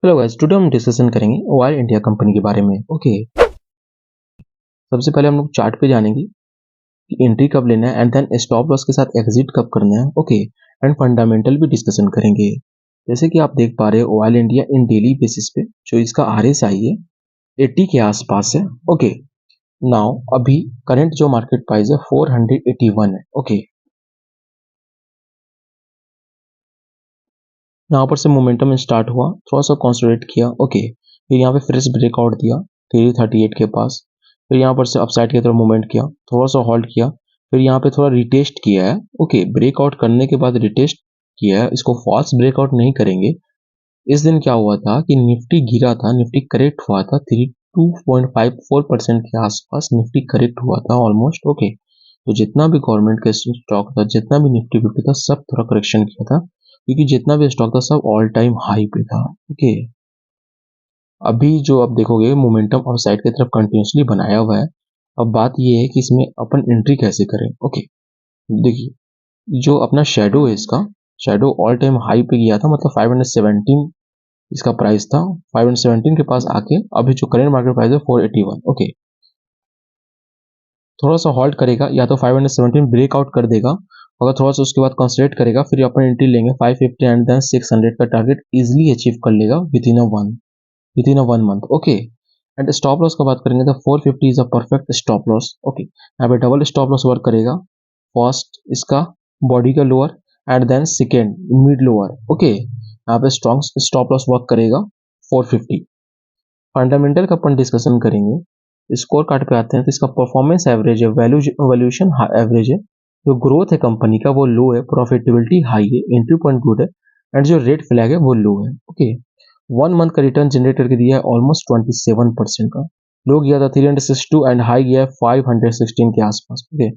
Hello guys, today हम discussion करेंगे oil India company के बारे में। ओके, सबसे पहले हम लोग चार्ट पे जानेंगे कि एंट्री कब लेना है एंड देन स्टॉप लॉस के साथ एग्जिट कब करना है। ओके, एंड फंडामेंटल भी डिस्कशन करेंगे। जैसे कि आप देख पा रहे हो oil India in daily basis पे जो इसका RSI है 80 के आसपास है। ओके, नाउ अभी करंट जो मार्केट प्राइस है 481 है। ओके, यहाँ पर से मोमेंटम स्टार्ट हुआ, थोड़ा सा कंसोलिडेट किया। ओके, फिर यहाँ पे फ्रेश ब्रेकआउट दिया 338 के पास, फिर यहाँ पर से अपसाइड की तरफ मूवमेंट किया, थोड़ा सा होल्ड किया, फिर यहाँ पे थोड़ा रिटेस्ट किया है। ओके, ब्रेकआउट करने के बाद रिटेस्ट किया है, इसको फॉल्स ब्रेकआउट नहीं करेंगे। इस दिन क्या हुआ था कि निफ्टी गिरा था, निफ्टी करेक्ट हुआ था 32.54% के आसपास निफ्टी करेक्ट हुआ था ऑलमोस्ट। ओके, तो जितना भी गवर्नमेंट का स्टॉक था, जितना भी निफ्टी 50 था, सब थोड़ा करेक्शन किया था क्योंकि जितना भी स्टॉक था सब ऑल टाइम हाई पे था। ओके, अभी जो आप देखोगे मोमेंटम अपसाइड की तरफ कंटिन्यूसली बनाया हुआ है। अब बात ये है कि इसमें अपन एंट्री कैसे करें। ओके, देखिए जो अपना शेडो है, इसका शेडो ऑल टाइम हाई पे गया था, मतलब 517 इसका प्राइस था। 517 के पास आके अभी जो करेंट मार्केट प्राइस है 481। ओके, थोड़ा सा हॉल्ट करेगा या तो 517 ब्रेकआउट कर देगा, अगर थोड़ा सा उसके बाद कंसोलिडेट करेगा फिर अपन एंट्री लेंगे 550 एंड देन 600 का टारगेट इजीली अचीव कर लेगा within a one month. Okay, and stop loss का बात करेंगे तो 450 is a perfect stop loss. Okay, यहाँ पे डबल स्टॉप लॉस वर्क करेगा, फर्स्ट इसका बॉडी का lower end then second mid lower. Okay, यहाँ पे स्ट्रॉन्ग स्टॉप लॉस वर्क करेगा 450। फंडामेंटल का अपन डिस्कशन करेंगे, स्कोर कार्ड पे आते हैं तो इसका परफॉर्मेंस एवरेज है, वैल्यूएशन एवरेज है, जो ग्रोथ है कंपनी का वो लो है, प्रॉफिटेबिलिटी हाई है, एंट्री पॉइंट गुड है, एंड जो रेड फ्लैग है वो लो है। ओके, 1 मंथ का रिटर्न जनरेट करके दिया है ऑलमोस्ट 27% का, लो गया था 362 एंड हाई गया है 516 के आसपास। ओके,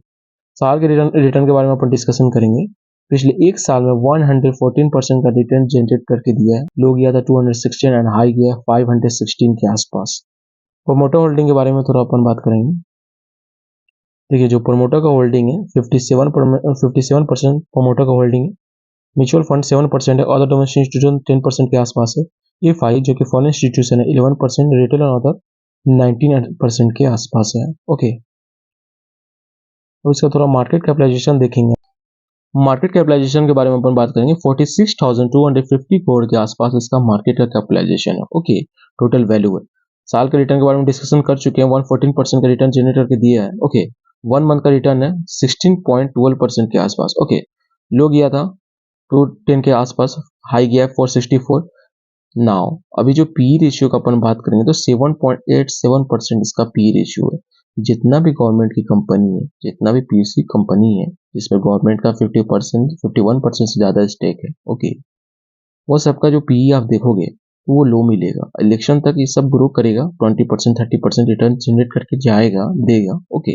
साल के रिटर्न के बारे में अपन डिस्कशन करेंगे। पिछले एक साल में 114% का रिटर्न जनरेट करके दिया है, लो गया था 216 एंड हाई गया है 516 के आसपास। प्रोमोटर होल्डिंग के बारे में थोड़ा अपन बात करेंगे। देखिए जो प्रोमोटर का होल्डिंग है 57% प्रोमोटर का होल्डिंग है, म्यूचुअल फंड 7% है, अदर डोमेस्टिक इंस्टीट्यूशन 10% के आसपास है, EFI जो कि फॉरेन इंस्टीट्यूशन है 11%, रिटेल एंड अदर 19% के आसपास है। ओके, तो इसका थोड़ा मार्केट कैपिटलाइजेशन देखेंगे। मार्केट कैपिटलाइजेशन के बारे में अपन बात करेंगे, 46,250 करोड़ के आसपास इसका मार्केट का कैपिटलाइजेशन है। ओके, टोटल वैल्यू है। साल के रिटर्न के बारे में डिस्कशन कर चुके हैं, 114% का रिटर्न जनरेट करके दिया है। ओके, 1 मंथ का रिटर्न है 16.12% के आसपास। ओके, लो गया था 210 के आसपास, हाई गया है 464। नाउ अभी जो पी रेशियो का अपन बात करेंगे तो 7.87% इसका पी रेशियो है। जितना भी गवर्नमेंट की कंपनी है, जितना भी पीएससी कंपनी है जिसमें गवर्नमेंट का 50% 51% से ज्यादा स्टेक है, ओके, वो सबका जो पीई आप देखोगे तो वो लो मिलेगा। इलेक्शन तक ये सब ग्रो करेगा, 20% 30% रिटर्न जनरेट करके जाएगा, देगा। ओके,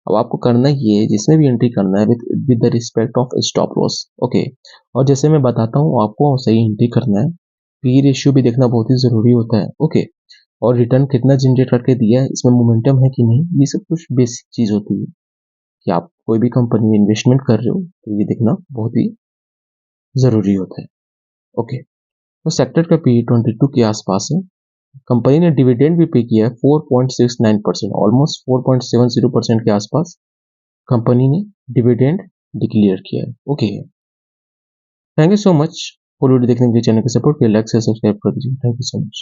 अब आपको करना ये है, जिसमें भी एंट्री करना है with the respect of stop loss. Okay, और जैसे मैं बताता हूँ आपको सही एंट्री करना है। पी रेशियो भी देखना बहुत ही जरूरी होता है। ओके, और रिटर्न कितना जनरेट करके दिया है, इसमें मोमेंटम है कि नहीं, ये सब कुछ बेसिक चीज होती है कि आप कोई भी कंपनी में इन्वेस्टमेंट कर रहे हो तो ये देखना बहुत ही जरूरी होता है। ओके, तो सेक्टर का पी 22 के आसपास है। कंपनी ने डिविडेंड भी पे किया है 4.69%, ऑलमोस्ट 4.70% के आसपास कंपनी ने डिविडेंड डिक्लेयर किया है। Okay, thank you so much. Full video देखने के लिए चैनल को सपोर्ट किया, लाइक से सब्सक्राइब कर दीजिए। Thank you so much.